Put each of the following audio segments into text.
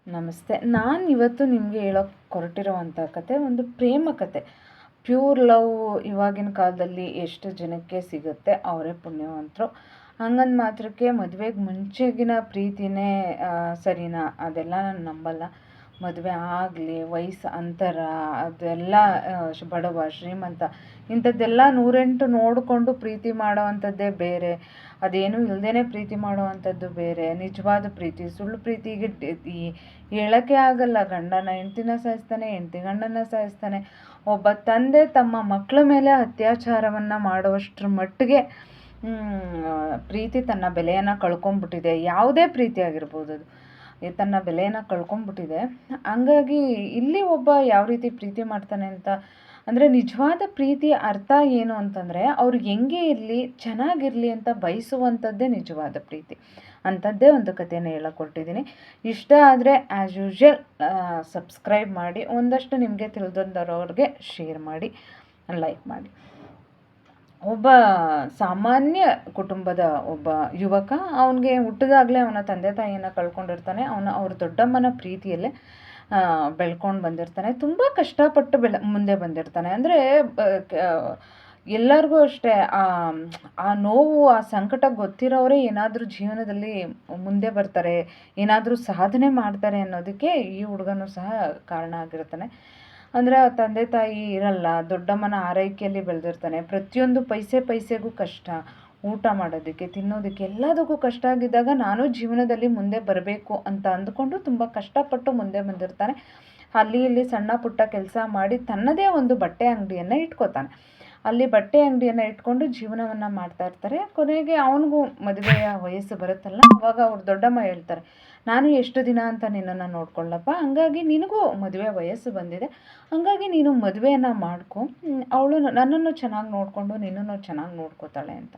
ನಮಸ್ತೆ. ನಾನು ಇವತ್ತು ನಿಮಗೆ ಹೇಳೋಕ್ಕೆ ಹೊರಟಿರುವಂಥ ಕತೆ ಒಂದು ಪ್ರೇಮ ಕತೆ. ಪ್ಯೂರ್ ಲವ್ ಇವಾಗಿನ ಕಾಲದಲ್ಲಿ ಎಷ್ಟು ಜನಕ್ಕೆ ಸಿಗುತ್ತೆ ಅವರೇ ಪುಣ್ಯವಂತರು. ಹಂಗಂದ ಮಾತ್ರಕ್ಕೆ ಮದುವೆಗೆ ಮುಂಚೆಗಿನ ಪ್ರೀತಿನೇ ಸರಿನಾ? ಅದೆಲ್ಲ ನಾನು ನಂಬಲ್ಲ. ಮದುವೆ ಆಗಲಿ, ವಯಸ್ಸು ಅಂತರ ಅದೆಲ್ಲ ಬಡವ ಶ್ರೀಮಂತ ಇಂಥದ್ದೆಲ್ಲ ನೂರೆಂಟು ನೋಡಿಕೊಂಡು ಪ್ರೀತಿ ಮಾಡೋ ಅಂಥದ್ದೇ ಬೇರೆ. ಅದೇನೂ ಇಲ್ಲದೇ ಪ್ರೀತಿ ಮಾಡೋ ಅಂಥದ್ದು ಬೇರೆ. ನಿಜವಾದ ಪ್ರೀತಿ, ಸುಳ್ಳು ಪ್ರೀತಿಗೆ ಹೇಳೋಕ್ಕೆ ಆಗಲ್ಲ. ಗಂಡನ ಹೆಂಡ್ತಿನ ಸಾಯಿಸ್ತಾನೆ, ಹೆಂಡ್ತಿ ಗಂಡನ ಸಾಯಿಸ್ತಾನೆ. ಒಬ್ಬ ತಂದೆ ತಮ್ಮ ಮಕ್ಕಳ ಮೇಲೆ ಅತ್ಯಾಚಾರವನ್ನು ಮಾಡುವಷ್ಟರ ಮಟ್ಟಿಗೆ ಪ್ರೀತಿ ತನ್ನ ಬೆಲೆಯನ್ನು ಕಳ್ಕೊಂಡ್ಬಿಟ್ಟಿದೆ. ಯಾವುದೇ ಪ್ರೀತಿ ಆಗಿರ್ಬೋದು ಅದು ತನ್ನ ಬೆಲೆಯನ್ನು ಕಳ್ಕೊಂಡ್ಬಿಟ್ಟಿದೆ. ಹಂಗಾಗಿ ಇಲ್ಲಿ ಒಬ್ಬ ಯಾವ ರೀತಿ ಪ್ರೀತಿ ಮಾಡ್ತಾನೆ ಅಂತ ಅಂದರೆ, ನಿಜವಾದ ಪ್ರೀತಿಯ ಅರ್ಥ ಏನು ಅಂತಂದರೆ, ಅವ್ರು ಹೆಂಗೆ ಇರಲಿ, ಚೆನ್ನಾಗಿರಲಿ ಅಂತ ಬಯಸುವಂಥದ್ದೇ ನಿಜವಾದ ಪ್ರೀತಿ. ಅಂಥದ್ದೇ ಒಂದು ಕಥೆನ ಹೇಳಕ್ಕೆ ಹೊರಟಿದ್ದೀನಿ. ಇಷ್ಟ ಆದರೆ ಆ್ಯಸ್ ಯೂಶ್ವಲ್ ಸಬ್ಸ್ಕ್ರೈಬ್ ಮಾಡಿ, ಒಂದಷ್ಟು ನಿಮಗೆ ತಿಳಿದವ್ರಿಗೆ ಶೇರ್ ಮಾಡಿ, ಲೈಕ್ ಮಾಡಿ. ಒಬ್ಬ ಸಾಮಾನ್ಯ ಕುಟುಂಬದ ಒಬ್ಬ ಯುವಕ, ಅವನಿಗೆ ಹುಟ್ಟಿದಾಗಲೇ ಅವನ ತಂದೆ ತಾಯಿಯನ್ನು ಕಳ್ಕೊಂಡಿರ್ತಾನೆ. ಅವ್ರ ದೊಡ್ಡಮ್ಮನ ಪ್ರೀತಿಯಲ್ಲೇ ಬೆಳ್ಕೊಂಡು ಬಂದಿರ್ತಾನೆ. ತುಂಬ ಕಷ್ಟಪಟ್ಟು ಮುಂದೆ ಬಂದಿರ್ತಾನೆ. ಅಂದರೆ ಎಲ್ಲರಿಗೂ ಅಷ್ಟೇ ಆ ನೋವು, ಆ ಸಂಕಟ ಗೊತ್ತಿರೋರೇ ಏನಾದರೂ ಜೀವನದಲ್ಲಿ ಮುಂದೆ ಬರ್ತಾರೆ, ಏನಾದರೂ ಸಾಧನೆ ಮಾಡ್ತಾರೆ ಅನ್ನೋದಕ್ಕೆ ಈ ಹುಡುಗನೂ ಸಹ ಕಾರಣ ಆಗಿರ್ತಾನೆ. ಅಂದರೆ ತಂದೆ ತಾಯಿ ಇರಲ್ಲ, ದೊಡ್ಡಮ್ಮನ ಆರೈಕೆಯಲ್ಲಿ ಬೆಳೆದಿರ್ತಾನೆ. ಪ್ರತಿಯೊಂದು ಪೈಸೆಗೂ ಕಷ್ಟ. ಊಟ ಮಾಡೋದಕ್ಕೆ, ತಿನ್ನೋದಕ್ಕೆ ಎಲ್ಲದಕ್ಕೂ ಕಷ್ಟ ಆಗಿದ್ದಾಗ ನಾನು ಜೀವನದಲ್ಲಿ ಮುಂದೆ ಬರಬೇಕು ಅಂತ ಅಂದ್ಕೊಂಡು ತುಂಬ ಕಷ್ಟಪಟ್ಟು ಮುಂದೆ ಬಂದಿರ್ತಾನೆ. ಅಲ್ಲಿ ಇಲ್ಲಿ ಸಣ್ಣ ಪುಟ್ಟ ಕೆಲಸ ಮಾಡಿ ತನ್ನದೇ ಒಂದು ಬಟ್ಟೆ ಅಂಗಡಿಯನ್ನು ಇಟ್ಕೋತಾನೆ. ಅಲ್ಲಿ ಬಟ್ಟೆ ಅಂಗಡಿಯನ್ನು ಇಟ್ಕೊಂಡು ಜೀವನವನ್ನು ಮಾಡ್ತಾ ಇರ್ತಾರೆ. ಕೊನೆಗೆ ಅವನಿಗೂ ಮದುವೆಯ ವಯಸ್ಸು ಬರುತ್ತಲ್ಲ, ಅವಾಗ ಅವ್ರ ದೊಡ್ಡಮ್ಮ ಹೇಳ್ತಾರೆ, ನಾನು ಎಷ್ಟು ದಿನ ಅಂತ ನಿನ್ನನ್ನು ನೋಡ್ಕೊಳ್ಳಪ್ಪ, ಹಂಗಾಗಿ ನಿನಗೂ ಮದುವೆ ವಯಸ್ಸು ಬಂದಿದೆ, ಹಂಗಾಗಿ ನೀನು ಮದುವೆಯನ್ನು ಮಾಡ್ಕೊ, ಅವಳು ನನ್ನನ್ನು ಚೆನ್ನಾಗಿ ನೋಡಿಕೊಂಡು ನಿನ್ನನ್ನು ಚೆನ್ನಾಗಿ ನೋಡ್ಕೋತಾಳೆ ಅಂತ.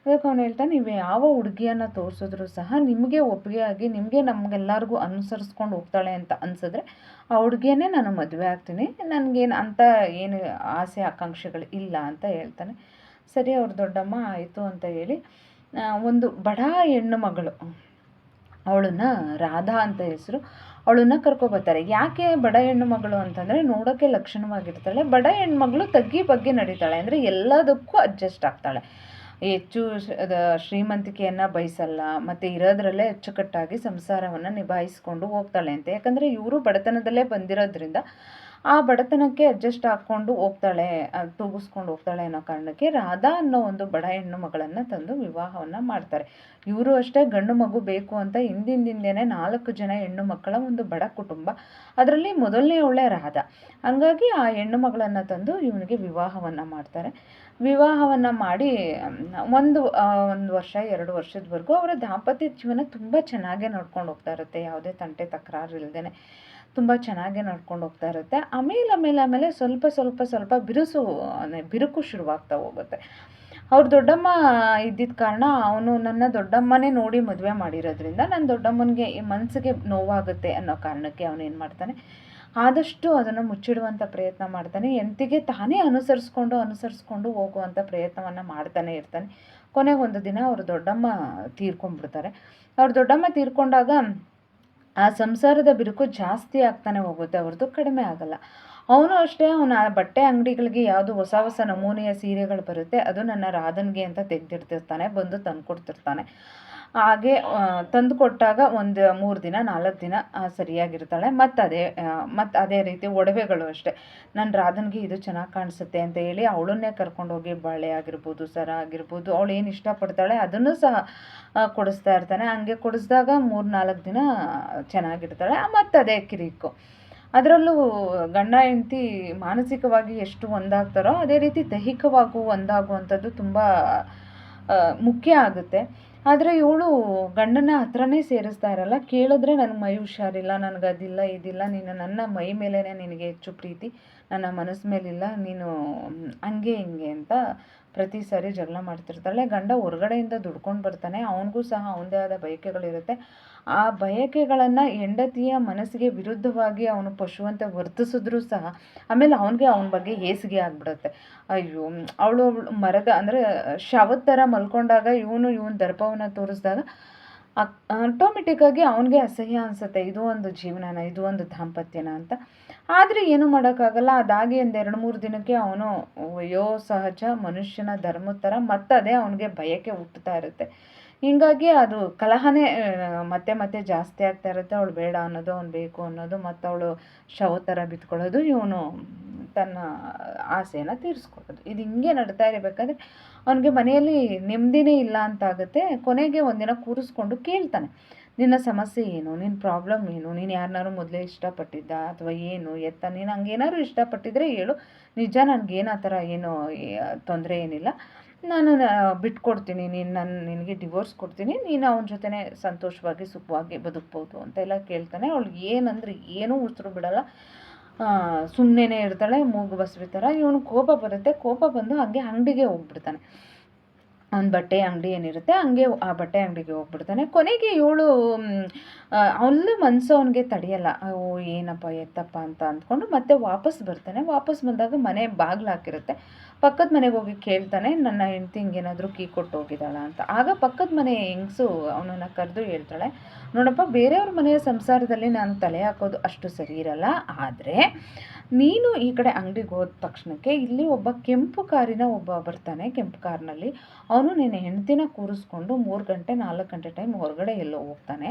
ಅದಕ್ಕೆ ಅವನು ಹೇಳ್ತಾನೆ, ನೀವು ಯಾವ ಹುಡುಗಿಯನ್ನು ತೋರಿಸಿದ್ರು ಸಹ ನಿಮಗೆ ಒಪ್ಪಿಗೆ ಆಗಿ ನಿಮಗೆ ನಮಗೆಲ್ಲರಿಗೂ ಅನುಸರಿಸ್ಕೊಂಡು ಹೋಗ್ತಾಳೆ ಅಂತ ಅನಿಸಿದ್ರೆ ಆ ಹುಡುಗಿಯನ್ನೇ ನಾನು ಮದುವೆ ಆಗ್ತೀನಿ, ನನಗೇನು ಅಂತ ಏನು ಆಸೆ ಆಕಾಂಕ್ಷೆಗಳು ಇಲ್ಲ ಅಂತ ಹೇಳ್ತಾನೆ. ಸರಿ, ಅವ್ರ ದೊಡ್ಡಮ್ಮ ಆಯಿತು ಅಂತ ಹೇಳಿ ಒಂದು ಬಡ ಹೆಣ್ಣು ಮಗಳು, ಅವಳನ್ನು ರಾಧಾ ಅಂತ ಹೆಸರು, ಅವಳನ್ನು ಕರ್ಕೊಬರ್ತಾರೆ. ಯಾಕೆ ಬಡ ಹೆಣ್ಣು ಮಗಳು ಅಂತಂದರೆ, ನೋಡೋಕ್ಕೆ ಲಕ್ಷಣವಾಗಿರ್ತಾಳೆ. ಬಡ ಹೆಣ್ಮಗಳು ತಗ್ಗಿ ಬಗ್ಗೆ ನಡೀತಾಳೆ, ಅಂದರೆ ಎಲ್ಲದಕ್ಕೂ ಅಡ್ಜಸ್ಟ್ ಆಗ್ತಾಳೆ. ಹೆಚ್ಚು ಶ್ರೀಮಂತಿಕೆಯನ್ನು ಬಯಸಲ್ಲ, ಮತ್ತು ಇರೋದ್ರಲ್ಲೇ ಅಚ್ಚುಕಟ್ಟಾಗಿ ಸಂಸಾರವನ್ನು ನಿಭಾಯಿಸ್ಕೊಂಡು ಹೋಗ್ತಾಳೆ ಅಂತ. ಯಾಕಂದರೆ ಇವರು ಬಡತನದಲ್ಲೇ ಬಂದಿರೋದ್ರಿಂದ ಆ ಬಡತನಕ್ಕೆ ಅಡ್ಜಸ್ಟ್ ಹಾಕ್ಕೊಂಡು ಹೋಗ್ತಾಳೆ, ತೂಗಿಸ್ಕೊಂಡು ಹೋಗ್ತಾಳೆ ಅನ್ನೋ ಕಾರಣಕ್ಕೆ ರಾಧಾ ಅನ್ನೋ ಒಂದು ಬಡ ಹೆಣ್ಣು ಮಗಳನ್ನು ತಂದು ವಿವಾಹವನ್ನು ಮಾಡ್ತಾರೆ. ಇವರು ಅಷ್ಟೇ ಗಂಡು ಮಗು ಬೇಕು ಅಂತ ಹಿಂದಿಂದೇನೆ 4 ಜನ ಹೆಣ್ಣು ಮಕ್ಕಳ ಒಂದು ಬಡ ಕುಟುಂಬ. ಅದರಲ್ಲಿ ಮೊದಲನೇ ಅವಳೇ ರಾಧಾ. ಹಂಗಾಗಿ ಆ ಹೆಣ್ಣು ಮಗಳನ್ನು ತಂದು ಇವನಿಗೆ ವಿವಾಹವನ್ನು ಮಾಡ್ತಾರೆ. ವಿವಾಹವನ್ನು ಮಾಡಿ ಒಂದು ವರ್ಷ 2 ವರ್ಷದವರೆಗೂ ಅವರ ದಾಂಪತ್ಯ ಜೀವನ ತುಂಬ ಚೆನ್ನಾಗೇ ನಡ್ಕೊಂಡು ಹೋಗ್ತಾ ಇರುತ್ತೆ. ಯಾವುದೇ ತಂಟೆ ತಕರಾರು ಇಲ್ಲದೇ ತುಂಬ ಚೆನ್ನಾಗೇ ನಡ್ಕೊಂಡು ಹೋಗ್ತಾ ಇರುತ್ತೆ. ಆಮೇಲೆ ಸ್ವಲ್ಪ ಬಿರುಕು ಶುರುವಾಗ್ತಾ ಹೋಗುತ್ತೆ. ಅವ್ರ ದೊಡ್ಡಮ್ಮ ಇದ್ದಿದ್ದ ಕಾರಣ ಅವನು ನನ್ನ ದೊಡ್ಡಮ್ಮನೇ ನೋಡಿ ಮದುವೆ ಮಾಡಿರೋದ್ರಿಂದ ನನ್ನ ದೊಡ್ಡಮ್ಮನಿಗೆ ಮನಸ್ಸಿಗೆ ನೋವಾಗುತ್ತೆ ಅನ್ನೋ ಕಾರಣಕ್ಕೆ ಅವನು ಏನು ಮಾಡ್ತಾನೆ, ಆದಷ್ಟು ಅದನ್ನು ಮುಚ್ಚಿಡುವಂಥ ಪ್ರಯತ್ನ ಮಾಡ್ತಾನೆ. ಹೆಂಡತಿಗೆ ತಾನೇ ಅನುಸರಿಸ್ಕೊಂಡು ಹೋಗುವಂಥ ಪ್ರಯತ್ನವನ್ನು ಮಾಡ್ತಾನೆ ಇರ್ತಾನೆ. ಕೊನೆಗೊಂದು ದಿನ ಅವ್ರ ದೊಡ್ಡಮ್ಮ ತೀರ್ಕೊಂಡ್ಬಿಡ್ತಾರೆ. ಅವ್ರ ದೊಡ್ಡಮ್ಮ ತೀರ್ಕೊಂಡಾಗ ಆ ಸಂಸಾರದ ಬಿರುಕು ಜಾಸ್ತಿ ಆಗ್ತಾನೆ ಹೋಗುತ್ತೆ ಹೊರತು ಕಡಿಮೆ ಆಗಲ್ಲ. ಅವನು ಅಷ್ಟೇ, ಅವನ ಬಟ್ಟೆ ಅಂಗಡಿಗಳಿಗೆ ಯಾವುದು ಹೊಸ ನಮೂನೆಯ ಸೀರೆಗಳು ಬರುತ್ತೆ ಅದು ನನ್ನ ರಾಧನ್ಗೆ ಅಂತ ತೆಗೆದಿಡ್ತಿರ್ತಾನೆ, ಬಂದು ತಂದುಕೊಡ್ತಿರ್ತಾನೆ. ಹಾಗೆ ತಂದು ಕೊಟ್ಟಾಗ ಒಂದು 3 ದಿನ 4 ದಿನ ಸರಿಯಾಗಿರ್ತಾಳೆ. ಮತ್ತು ಅದೇ ರೀತಿ ಒಡವೆಗಳು ಅಷ್ಟೇ, ನನ್ನ ರಾಧನ್ಗೆ ಇದು ಚೆನ್ನಾಗಿ ಕಾಣಿಸುತ್ತೆ ಅಂತ ಹೇಳಿ ಅವಳನ್ನೇ ಕರ್ಕೊಂಡೋಗಿ ಬಳೆ ಆಗಿರ್ಬೋದು, ಸರ ಆಗಿರ್ಬೋದು, ಅವಳು ಏನು ಇಷ್ಟಪಡ್ತಾಳೆ ಅದನ್ನು ಸಹ ಕೊಡಿಸ್ತಾ ಇರ್ತಾನೆ. ಹಂಗೆ ಕೊಡಿಸಿದಾಗ 3-4 ದಿನ ಚೆನ್ನಾಗಿರ್ತಾಳೆ. ಮತ್ತು ಅದೇ ಕಿರಿಕು. ಅದರಲ್ಲೂ ಗಂಡ ಹೆಂಡತಿ ಮಾನಸಿಕವಾಗಿ ಎಷ್ಟು ಒಂದಾಗ್ತಾರೋ ಅದೇ ರೀತಿ ದೈಹಿಕವಾಗೂ ಒಂದಾಗುವಂಥದ್ದು ತುಂಬ ಮುಖ್ಯ ಆಗುತ್ತೆ. ಆದರೆ ಇವಳು ಗಂಡನ ಹತ್ರನೇ ಸೇರಿಸ್ತಾ ಇರಲ್ಲ. ಕೇಳಿದ್ರೆ ನನಗೆ ಮೈ ಹುಷಾರಿಲ್ಲ, ನನಗೆ ಅದಿಲ್ಲ ಇದಿಲ್ಲ, ನೀನು ನನ್ನ ಮೈ ಮೇಲೇ ನಿನಗೆ ಹೆಚ್ಚು ಪ್ರೀತಿ, ನನ್ನ ಮನಸ್ಸು ಮೇಲಿಲ್ಲ, ನೀನು ಹಂಗೆ ಹಿಂಗೆ ಅಂತ ಪ್ರತಿ ಸಾರಿ ಜಗಳ ಮಾಡ್ತಿರ್ತಾಳೆ. ಗಂಡ ಹೊರಗಡೆಯಿಂದ ದುಡ್ಕೊಂಡು ಬರ್ತಾನೆ, ಅವನಿಗೂ ಸಹ ಅವನದೇ ಆದ ಬಯಕೆಗಳಿರುತ್ತೆ. ಆ ಬಯಕೆಗಳನ್ನು ಹೆಂಡತಿಯ ಮನಸ್ಸಿಗೆ ವಿರುದ್ಧವಾಗಿ ಅವನು ಪಶುವಂತೆ ವರ್ತಿಸಿದ್ರೂ ಸಹ ಆಮೇಲೆ ಅವನ ಬಗ್ಗೆ ಹೇಸಿಗೆ ಆಗಿಬಿಡುತ್ತೆ. ಅಯ್ಯೋ, ಅವಳು ಮರದ ಅಂದರೆ ಶವದ ಥರ ಮಲ್ಕೊಂಡಾಗ ಇವನ ದರ್ಪವನ್ನು ತೋರಿಸಿದಾಗ ಆಟೋಮೆಟಿಕ್ಕಾಗಿ ಅವನಿಗೆ ಅಸಹ್ಯ ಅನಿಸುತ್ತೆ, ಇದು ಒಂದು ಜೀವನನ, ಇದು ಒಂದು ದಾಂಪತ್ಯನ ಅಂತ. ಆದರೆ ಏನೂ ಮಾಡೋಕ್ಕಾಗಲ್ಲ. ಅದಾಗಿ ಒಂದು 2-3 ದಿನಕ್ಕೆ ಅವನು ವಯೋಸಹಜ ಮನುಷ್ಯನ ಧರ್ಮದ ಥರ ಮತ್ತದೇ ಅವನಿಗೆ ಬಯಕೆ ಹುಟ್ಟುತ್ತಾ ಇರುತ್ತೆ. ಹೀಗಾಗಿ ಅದು ಕಲಹನೇ ಮತ್ತೆ ಮತ್ತೆ ಜಾಸ್ತಿ ಆಗ್ತಾ ಇರುತ್ತೆ. ಅವಳು ಬೇಡ ಅನ್ನೋದು, ಅವ್ನು ಬೇಕು ಅನ್ನೋದು, ಮತ್ತು ಅವಳು ಶವ ಥರ ಬಿತ್ಕೊಳ್ಳೋದು, ಇವನು ತನ್ನ ಆಸೆಯನ್ನು ತೀರಿಸ್ಕೊಳ್ಳೋದು. ಇದು ಹಿಂಗೆ ನಡ್ತಾ ಇರಬೇಕಾದ್ರೆ ಅವನಿಗೆ ಮನೆಯಲ್ಲಿ ನೆಮ್ಮದಿನೇ ಇಲ್ಲ ಅಂತಾಗುತ್ತೆ. ಕೊನೆಗೆ ಒಂದಿನ ಕೂರಿಸ್ಕೊಂಡು ಕೇಳ್ತಾನೆ, ನಿನ್ನ ಸಮಸ್ಯೆ ಏನು, ನಿನ್ನ ಪ್ರಾಬ್ಲಮ್ ಏನು, ನೀನು ಯಾರನ್ನಾರು ಮೊದಲೇ ಇಷ್ಟಪಟ್ಟಿದ್ದ ಅಥವಾ ಏನು ಎತ್ತ, ನೀನು ಹಂಗೇನಾದ್ರು ಇಷ್ಟಪಟ್ಟಿದ್ರೆ ಹೇಳು, ನಿಜ ನನಗೇನು ಆ ಥರ ಏನು ತೊಂದರೆ ಏನಿಲ್ಲ, ನಾನು ಬಿಟ್ಕೊಡ್ತೀನಿ, ನಿನಗೆ ಡಿವೋರ್ಸ್ ಕೊಡ್ತೀನಿ, ನೀನು ಅವನ ಜೊತೆನೇ ಸಂತೋಷವಾಗಿ ಸುಖವಾಗಿ ಬದುಕ್ಬೋದು ಅಂತೆಲ್ಲ ಕೇಳ್ತಾನೆ. ಅವಳಿಗೆ ಏನಂದ್ರೆ ಏನೂ ಉಸಿರು ಬಿಡಲ್ಲ, ಸುಮ್ಮನೆ ಇರ್ತಾಳೆ ಮೂಗು ಬಸವಿ ಥರ. ಇವನು ಕೋಪ ಬರುತ್ತೆ. ಕೋಪ ಬಂದು ಹಾಗೆ ಅಂಗಡಿಗೆ ಹೋಗ್ಬಿಡ್ತಾನೆ. ಅವ್ನ ಬಟ್ಟೆ ಅಂಗಡಿ ಏನಿರುತ್ತೆ ಹಂಗೆ ಆ ಬಟ್ಟೆ ಅಂಗಡಿಗೆ ಹೋಗ್ಬಿಡ್ತಾನೆ. ಕೊನೆಗೆ ಇವಳು ಅವಳು ಮನಸ್ಸು ಅವನಿಗೆ ತಡೆಯಲ್ಲ. ಓ ಏನಪ್ಪ ಎತ್ತಪ್ಪ ಅಂತ ಅಂದ್ಕೊಂಡು ಮತ್ತೆ ವಾಪಸ್ ಬರ್ತಾನೆ. ವಾಪಸ್ ಬಂದಾಗ ಮನೆ ಬಾಗಿಲು ಹಾಕಿರುತ್ತೆ. ಪಕ್ಕದ ಮನೆಗೆ ಹೋಗಿ ಕೇಳ್ತಾನೆ, ನನ್ನ ಹೆಂಡ್ತಿ ಹಿಂಗೇನಾದರೂ ಕೀ ಕೊಟ್ಟು ಹೋಗಿದ್ದಾಳ ಅಂತ. ಆಗ ಪಕ್ಕದ ಮನೆ ಹೆಂಗಸು ಅವನನ್ನು ಕರೆದು ಹೇಳ್ತಾಳೆ, ನೋಡಪ್ಪ, ಬೇರೆಯವ್ರ ಮನೆಯ ಸಂಸಾರದಲ್ಲಿ ನಾನು ತಲೆ ಹಾಕೋದು ಅಷ್ಟು ಸರಿ ಇರಲ್ಲ, ಆದರೆ ನೀನು ಈ ಕಡೆ ಅಂಗಡಿಗೆ ಹೋದ ತಕ್ಷಣಕ್ಕೆ ಇಲ್ಲಿ ಒಬ್ಬ ಕೆಂಪು ಕಾರಿನ ಒಬ್ಬ ಬರ್ತಾನೆ. ಕೆಂಪು ಕಾರ್ನಲ್ಲಿ ಅವನು ನಿನ್ನ ಹೆಂಡ್ತಿನ ಕೂರಿಸ್ಕೊಂಡು 3 ಗಂಟೆ 4 ಗಂಟೆ ಟೈಮ್ ಹೊರಗಡೆ ಎಲ್ಲೋ ಹೋಗ್ತಾನೆ.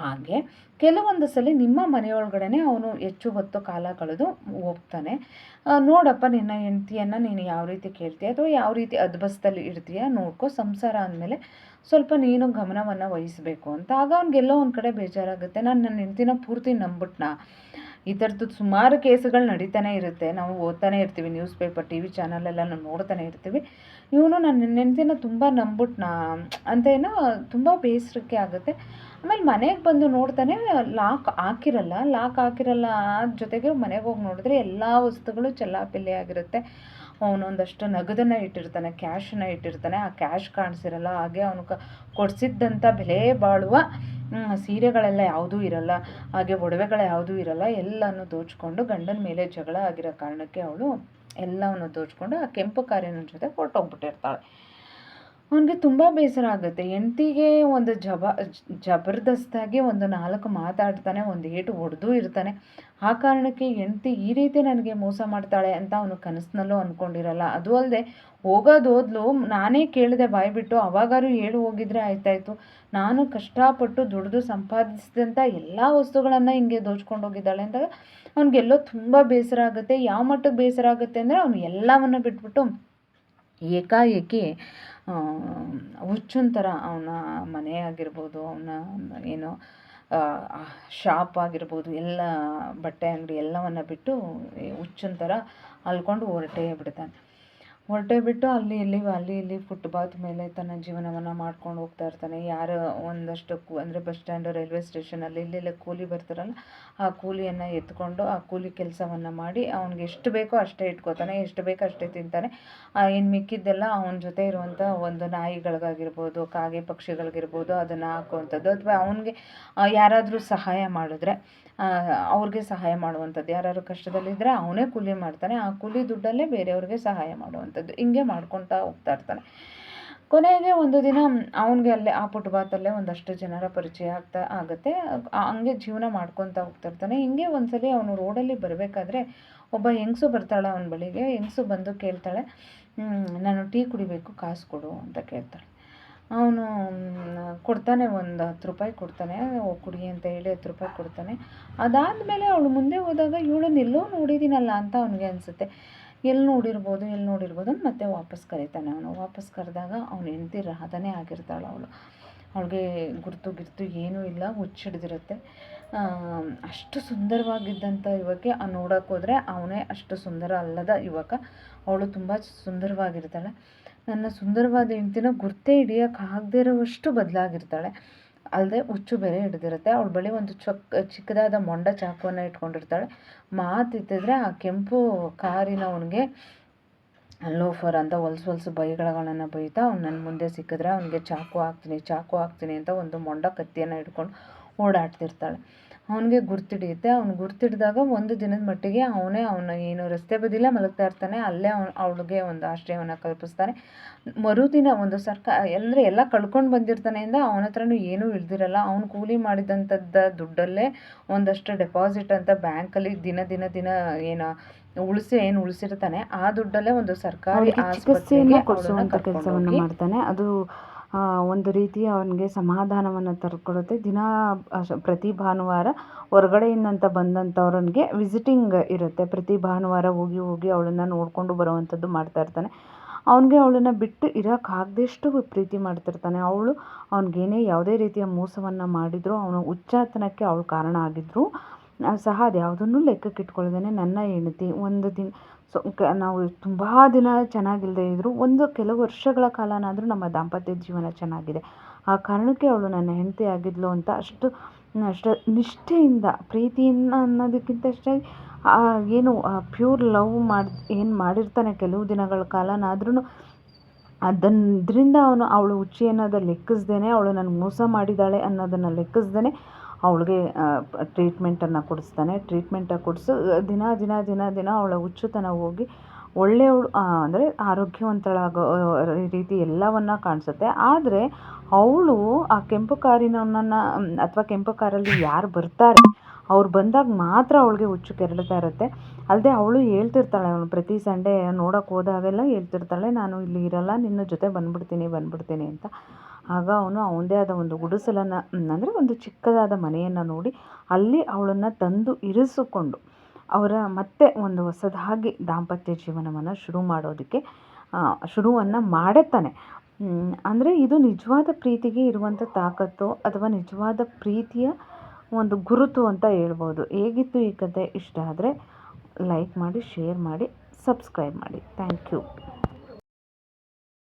ಹಾಗೆ ಕೆಲವೊಂದು ಸಲ ನಿಮ್ಮ ಮನೆಯೊಳಗಡೆ ಅವನು ಹೆಚ್ಚು ಹೊತ್ತು ಕಾಲ ಕಳೆದು ಹೋಗ್ತಾನೆ. ನೋಡಪ್ಪ, ನಿನ್ನ ಹೆಂಡ್ತಿಯನ್ನು ನೀನು ಯಾವ ರೀತಿ ಕೇಳ್ತೀಯ ಅಥವಾ ಯಾವ ರೀತಿ ಅದ್ಬಸ್ತಲ್ಲಿ ಇಡ್ತೀಯ ನೋಡ್ಕೊ. ಸಂಸಾರ ಅಂದಮೇಲೆ ಸ್ವಲ್ಪ ನೀನು ಗಮನವನ್ನು ವಹಿಸಬೇಕು ಅಂತ. ಆಗ ಅವ್ನಿಗೆಲ್ಲೋ ಒಂದು ಕಡೆ ಬೇಜಾರಾಗುತ್ತೆ. ನಾನು ನನ್ನ ಹೆಂಡ್ತಿನ ಪೂರ್ತಿ ನಂಬಿಟ್ನಾ? ಈ ಥರದ್ದು ಸುಮಾರು ಕೇಸುಗಳು ನಡೀತಾನೆ ಇರುತ್ತೆ. ನಾವು ಓದ್ತಾನೆ ಇರ್ತೀವಿ, ನ್ಯೂಸ್ ಪೇಪರ್, ಟಿ ವಿ ಚಾನಲೆಲ್ಲ ನಾವು ನೋಡ್ತಾನೆ ಇರ್ತೀವಿ. ಇವನು ನನ್ನ ಹೆಂಡ್ತಿನ ತುಂಬ ನಂಬಿಟ್ನಾ ಅಂತ ಏನೋ ತುಂಬ ಬೇಸರಕ್ಕೆ ಆಗುತ್ತೆ. ಆಮೇಲೆ ಮನೆಗೆ ಬಂದು ನೋಡ್ತಾನೆ, ಲಾಕ್ ಹಾಕಿರಲ್ಲ. ಜೊತೆಗೆ ಮನೆಗೆ ಹೋಗಿ ನೋಡಿದ್ರೆ ಎಲ್ಲ ವಸ್ತುಗಳು ಚೆಲ್ಲಾಪಿಲ್ಲಿ ಆಗಿರುತ್ತೆ. ಅವನೊಂದಷ್ಟು ನಗದನ್ನು ಇಟ್ಟಿರ್ತಾನೆ, ಕ್ಯಾಶನ್ನು ಇಟ್ಟಿರ್ತಾನೆ. ಆ ಕ್ಯಾಶ್ ಕಾಣಿಸಿರಲ್ಲ. ಹಾಗೆ ಅವನು ಕೊಡಿಸಿದ್ದಂಥ ಬೆಲೆ ಬಾಳುವ ಸೀರೆಗಳೆಲ್ಲ ಯಾವುದೂ ಇರಲ್ಲ, ಹಾಗೆ ಒಡವೆಗಳು ಯಾವುದೂ ಇರಲ್ಲ. ಎಲ್ಲನೂ ದೋಚ್ಕೊಂಡು, ಗಂಡನ ಮೇಲೆ ಜಗಳ ಆಗಿರೋ ಕಾರಣಕ್ಕೆ ಅವಳು ಎಲ್ಲವನ್ನು ದೋಚ್ಕೊಂಡು ಆ ಕೆಂಪು ಕಾರಿನ ಜೊತೆ ಹೊರಟೋಗ್ಬಿಟ್ಟಿರ್ತಾಳೆ. ಅವನಿಗೆ ತುಂಬ ಬೇಸರ ಆಗುತ್ತೆ. ಹೆಂಡ್ತಿಗೆ ಒಂದು ಜಬರ್ದಸ್ತಾಗಿ ಒಂದು 4 ಮಾತಾಡ್ತಾನೆ, ಒಂದು ಏಟು ಹೊಡೆದೂ ಇರ್ತಾನೆ. ಆ ಕಾರಣಕ್ಕೆ ಹೆಂಡ್ತಿ ಈ ರೀತಿ ನನಗೆ ಮೋಸ ಮಾಡ್ತಾಳೆ ಅಂತ ಅವನು ಕನಸಿನಲ್ಲೂ ಅಂದ್ಕೊಂಡಿರಲ್ಲ. ಅದು ಅಲ್ಲದೆ ಹೋಗೋದೋದ್ಲು, ನಾನೇ ಕೇಳಿದೆ ಬಾಯ್ಬಿಟ್ಟು, ಅವಾಗಾರು ಹೇಳಿ ಹೋಗಿದ್ರೆ ಆಯ್ತಾಯಿತು. ನಾನು ಕಷ್ಟಪಟ್ಟು ದುಡಿದು ಸಂಪಾದಿಸಿದಂಥ ಎಲ್ಲ ವಸ್ತುಗಳನ್ನು ಹಿಂಗೆ ದೋಚ್ಕೊಂಡು ಹೋಗಿದ್ದಾಳೆ ಅಂದಾಗ ಅವ್ನಿಗೆಲ್ಲೋ ತುಂಬ ಬೇಸರ ಆಗುತ್ತೆ. ಯಾವ ಮಟ್ಟಕ್ಕೆ ಬೇಸರ ಆಗುತ್ತೆ ಅಂದರೆ ಅವನು ಎಲ್ಲವನ್ನು ಬಿಟ್ಬಿಟ್ಟು ಏಕಾಏಕಿ ಹುಚ್ಚೊಂಥರ ಅವನ ಮನೆ ಆಗಿರ್ಬೋದು, ಅವನ ಏನೋ ಶಾಪ್ ಆಗಿರ್ಬೋದು, ಎಲ್ಲ ಬಟ್ಟೆ ಅಂಗಡಿ ಎಲ್ಲವನ್ನು ಬಿಟ್ಟು ಹುಚ್ಚೊಂಥರ ಅಲ್ಕೊಂಡು ಹೊರಟೇ ಬಿಟ್ಟು ಅಲ್ಲಿ ಇಲ್ಲಿ ಫುಟ್ಪಾತ್ ಮೇಲೆ ತನ್ನ ಜೀವನವನ್ನು ಮಾಡ್ಕೊಂಡು ಹೋಗ್ತಾ ಇರ್ತಾನೆ. ಯಾರು ಒಂದಷ್ಟು ಅಂದರೆ ಬಸ್ ಸ್ಟ್ಯಾಂಡ್, ರೈಲ್ವೆ ಸ್ಟೇಷನಲ್ಲಿ ಇಲ್ಲೆಲ್ಲ ಕೂಲಿ ಬರ್ತಾರಲ್ಲ, ಆ ಕೂಲಿಯನ್ನು ಎತ್ಕೊಂಡು ಆ ಕೂಲಿ ಕೆಲಸವನ್ನು ಮಾಡಿ ಅವ್ನಿಗೆ ಎಷ್ಟು ಬೇಕೋ ಅಷ್ಟೇ ಇಟ್ಕೋತಾನೆ, ಎಷ್ಟು ಬೇಕೋ ಅಷ್ಟೇ ತಿಂತಾನೆ. ಇನ್ನು ಮಿಕ್ಕಿದ್ದೆಲ್ಲ ಅವನ ಜೊತೆ ಇರುವಂಥ ಒಂದು ನಾಯಿಗಳಿಗಾಗಿರ್ಬೋದು, ಕಾಗೆ ಪಕ್ಷಿಗಳಿಗಿರ್ಬೋದು ಅದನ್ನು ಹಾಕುವಂಥದ್ದು, ಅಥವಾ ಅವನಿಗೆ ಯಾರಾದರೂ ಸಹಾಯ ಮಾಡಿದ್ರೆ ಅವ್ರಿಗೆ ಸಹಾಯ ಮಾಡುವಂಥದ್ದು. ಯಾರು ಕಷ್ಟದಲ್ಲಿದ್ದರೆ ಅವನೇ ಕೂಲಿ ಮಾಡ್ತಾನೆ, ಆ ಕೂಲಿ ದುಡ್ಡಲ್ಲೇ ಬೇರೆಯವ್ರಿಗೆ ಸಹಾಯ ಮಾಡುವಂಥದ್ದು. ಹಿಂಗೆ ಮಾಡ್ಕೊತಾ ಹೋಗ್ತಾ ಇರ್ತಾನೆ. ಕೊನೆಗೆ ಒಂದು ದಿನ ಅವನಿಗೆ ಅಲ್ಲೇ ಆ ಫುಟ್ಪಾತಲ್ಲೇ ಒಂದಷ್ಟು ಜನರ ಪರಿಚಯ ಆಗುತ್ತೆ. ಹಂಗೆ ಜೀವನ ಮಾಡ್ಕೊತಾ ಹೋಗ್ತಾ ಇರ್ತಾನೆ. ಹಿಂಗೆ ಒಂದ್ಸಲಿ ಅವನು ರೋಡಲ್ಲಿ ಬರಬೇಕಾದ್ರೆ ಒಬ್ಬ ಹೆಂಗಸು ಬರ್ತಾಳೆ ಅವನ ಬಳಿಗೆ. ಹೆಂಗಸು ಬಂದು ಕೇಳ್ತಾಳೆ, ನಾನು ಟೀ ಕುಡಿಬೇಕು, ಕಾಸು ಕೊಡು ಅಂತ ಕೇಳ್ತಾಳೆ. ಅವನು ಕೊಡ್ತಾನೆ, ಒಂದು 10 ರೂಪಾಯಿ ಕೊಡ್ತಾನೆ. ಕುಡಿ ಅಂತ ಹೇಳಿ 10 ರೂಪಾಯಿ ಕೊಡ್ತಾನೆ. ಅದಾದಮೇಲೆ ಅವಳು ಮುಂದೆ ಹೋದಾಗ ಇವಳನ್ನ ಎಲ್ಲೋ ನೋಡಿದ್ದೀನಲ್ಲ ಅಂತ ಅವನಿಗೆ ಅನಿಸುತ್ತೆ. ಎಲ್ಲಿ ನೋಡಿರ್ಬೋದು ಅಂತ ಮತ್ತೆ ವಾಪಸ್ ಕರೀತಾನೆ. ಅವನು ವಾಪಸ್ ಕರೆದಾಗ ಅವನು ಹೆಂಡ್ತಿ ರಾಧನೇ ಆಗಿರ್ತಾಳೆ. ಅವಳಿಗೆ ಗುರ್ತು ಏನೂ ಇಲ್ಲ, ಹುಚ್ಚಿಡ್ದಿರುತ್ತೆ. ಅಷ್ಟು ಸುಂದರವಾಗಿದ್ದಂಥ ಯುವಕ್ಕೆ ನೋಡೋಕೆ ಹೋದರೆ ಅವನೇ ಅಷ್ಟು ಸುಂದರ ಅಲ್ಲದ ಯುವಕ. ಅವಳು ತುಂಬ ಸುಂದರವಾಗಿರ್ತಾಳೆ. ನನ್ನ ಸುಂದರವಾದ ಹೆಂಡ್ತಿನ ಗುರ್ತೇ ಹಿಡಿಯೋಕ್ಕಾಗದೇ ಇರೋವಷ್ಟು ಬದಲಾಗಿರ್ತಾಳೆ. ಅಲ್ಲದೆ ಹುಚ್ಚು ಬೇರೆ ಹಿಡಿದಿರುತ್ತೆ. ಅವಳ ಬಳಿ ಒಂದು ಚಿಕ್ಕದಾದ ಮೊಂಡ ಚಾಕುವನ್ನು ಇಟ್ಕೊಂಡಿರ್ತಾಳೆ. ಮಾತಿತ್ತಿದ್ರೆ ಆ ಕೆಂಪು ಕಾರಿನವನಿಗೆ ಲೋಫರ್ ಅಂತ ಹೊಲ್ಸು ಬೈಗಳನ್ನು ಬೈತಾ, ಅವ್ನು ನನ್ನ ಮುಂದೆ ಸಿಕ್ಕಿದ್ರೆ ಅವನಿಗೆ ಚಾಕು ಹಾಕ್ತೀನಿ ಅಂತ ಒಂದು ಮೊಂಡ ಕತ್ತಿಯನ್ನು ಹಿಡ್ಕೊಂಡು ಓಡಾಡ್ತಿರ್ತಾಳೆ. ಅವನಿಗೆ ಗುರ್ತಿಡಿಯುತ್ತೆ. ಅವ್ನು ಗುರ್ತಿಡಿದಾಗ ಒಂದು ದಿನದ ಮಟ್ಟಿಗೆ ಅವನು ಏನು ರಸ್ತೆ ಬದಿಲೇ ಮಲಗ್ತಾ ಇರ್ತಾನೆ. ಅಲ್ಲೇ ಅವಳಿಗೆ ಒಂದು ಆಶ್ರಯವನ್ನು ಕಲ್ಪಿಸ್ತಾನೆ. ಮರುದಿನ ಒಂದು ಅಂದರೆ ಎಲ್ಲ ಕಳ್ಕೊಂಡು ಬಂದಿರ್ತಾನೆ ಇಂದ ಅವನ ಹತ್ರನೂ ಏನೂ ಇಳ್ದಿರಲ್ಲ. ಅವನು ಕೂಲಿ ದುಡ್ಡಲ್ಲೇ ಒಂದಷ್ಟು ಡೆಪಾಸಿಟ್ ಅಂತ ಬ್ಯಾಂಕಲ್ಲಿ ದಿನ ಏನು ಉಳಿಸಿರ್ತಾನೆ, ಆ ದುಡ್ಡಲ್ಲೇ ಒಂದು ಸರ್ಕಾರಿ ಆಸ್ಪತ್ರೆಗೆ ಕೊಡಿಸುವಂಥ ಕೆಲಸವನ್ನು ಮಾಡ್ತಾನೆ. ಅದು ಒಂದು ರೀತಿ ಅವನಿಗೆ ಸಮಾಧಾನವನ್ನು ತರ್ಕೊಡುತ್ತೆ. ಪ್ರತಿ ಭಾನುವಾರ ಹೊರಗಡೆಯಿಂದಂತ ಬಂದಂಥವ್ರನಿಗೆ ವಿಸಿಟಿಂಗ್ ಇರುತ್ತೆ. ಪ್ರತಿ ಭಾನುವಾರ ಹೋಗಿ ಅವಳನ್ನು ನೋಡಿಕೊಂಡು ಬರುವಂಥದ್ದು ಮಾಡ್ತಾ ಇರ್ತಾನೆ. ಅವನಿಗೆ ಅವಳನ್ನು ಬಿಟ್ಟು ಇರೋಕ್ಕಾಗದಷ್ಟು ಪ್ರೀತಿ ಮಾಡ್ತಿರ್ತಾನೆ. ಅವ್ನಿಗೇನೇ ಯಾವುದೇ ರೀತಿಯ ಮೋಸವನ್ನು ಮಾಡಿದ್ರು, ಅವನು ಹುಚ್ಚಾತನಕ್ಕೆ ಅವಳು ಕಾರಣ ಆಗಿದ್ರು ಸಹ ಅದ್ಯಾವುದನ್ನು ಲೆಕ್ಕಕ್ಕಿಟ್ಕೊಳ್ದೇನೆ ನನ್ನ ಹೆಂಡತಿ ಒಂದು ದಿನ ನಾವು ತುಂಬ ದಿನ ಚೆನ್ನಾಗಿಲ್ಲದೆ ಇದ್ದರೂ ಕೆಲವು ವರ್ಷಗಳ ಕಾಲನಾದರೂ ನಮ್ಮ ದಾಂಪತ್ಯ ಜೀವನ ಚೆನ್ನಾಗಿದೆ. ಆ ಕಾರಣಕ್ಕೆ ಅವಳು ನನ್ನ ಹೆಂಡತಿ ಆಗಿದ್ಲು ಅಂತ ಅಷ್ಟು ನಿಷ್ಠೆಯಿಂದ, ಪ್ರೀತಿಯಿಂದ ಅನ್ನೋದಕ್ಕಿಂತ ಅಷ್ಟೇ ಏನು ಪ್ಯೂರ್ ಲವ್ ಏನು ಮಾಡಿರ್ತಾನೆ ಕೆಲವು ದಿನಗಳ ಕಾಲನಾದ್ರೂ ಅದರಿಂದ ಅವಳು ಹುಚ್ಚಿ ಅನ್ನೋದು ಲೆಕ್ಕಿಸ್ದೇನೆ, ಅವಳು ನನಗೆ ಮೋಸ ಮಾಡಿದ್ದಾಳೆ ಅನ್ನೋದನ್ನು ಲೆಕ್ಕಿಸ್ದೇನೆ ಅವಳಿಗೆ ಟ್ರೀಟ್ಮೆಂಟನ್ನು ಕೊಡಿಸ್ತಾನೆ. ಕೊಡಿಸು ದಿನ ಅವಳ ಹುಚ್ಚುತನ ಹೋಗಿ ಒಳ್ಳೆಯವಳು ಅಂದರೆ ಆರೋಗ್ಯವಂತಳಾಗೋ ರೀತಿ ಎಲ್ಲವನ್ನ ಕಾಣಿಸುತ್ತೆ. ಆದರೆ ಅವಳು ಆ ಕೆಂಪು ಕಾರಿನವನನ್ನು ಅಥವಾ ಕೆಂಪು ಕಾರಲ್ಲಿ ಯಾರು ಬರ್ತಾರೆ ಅವ್ರು ಬಂದಾಗ ಮಾತ್ರ ಅವಳಿಗೆ ಹುಚ್ಚು ಕೆರಳ್ತಾ ಇರುತ್ತೆ. ಅಲ್ಲದೆ ಅವಳು ಹೇಳ್ತಿರ್ತಾಳೆ, ಅವಳು ಪ್ರತಿ ಸಂಡೇ ನೋಡೋಕೆ ಹೋದಾಗೆಲ್ಲ ಹೇಳ್ತಿರ್ತಾಳೆ, ನಾನು ಇಲ್ಲಿ ಇರಲ್ಲ, ನಿನ್ನ ಜೊತೆ ಬಂದ್ಬಿಡ್ತೀನಿ ಅಂತ. ಆಗ ಅವನು ಅವನದೇ ಆದ ಒಂದು ಗುಡಿಸಲನ್ನು ಅಂದರೆ ಒಂದು ಚಿಕ್ಕದಾದ ಮನೆಯನ್ನು ನೋಡಿ ಅಲ್ಲಿ ಅವಳನ್ನು ತಂದು ಇರಿಸಿಕೊಂಡು ಮತ್ತೆ ಒಂದು ಹೊಸದಾಗಿ ದಾಂಪತ್ಯ ಜೀವನವನ್ನು ಶುರುವನ್ನು ಮಾಡುತ್ತಾನೆ. ಅಂದರೆ ಇದು ನಿಜವಾದ ಪ್ರೀತಿಗೆ ಇರುವಂಥ ತಾಕತ್ತು ಅಥವಾ ನಿಜವಾದ ಪ್ರೀತಿಯ ಒಂದು ಗುರುತು ಅಂತ ಹೇಳ್ಬೋದು. ಹೇಗಿತ್ತು ಈ ಕತೆ? ಇಷ್ಟ ಆದರೆ ಲೈಕ್ ಮಾಡಿ, ಶೇರ್ ಮಾಡಿ, ಸಬ್ಸ್ಕ್ರೈಬ್ ಮಾಡಿ. Thank you.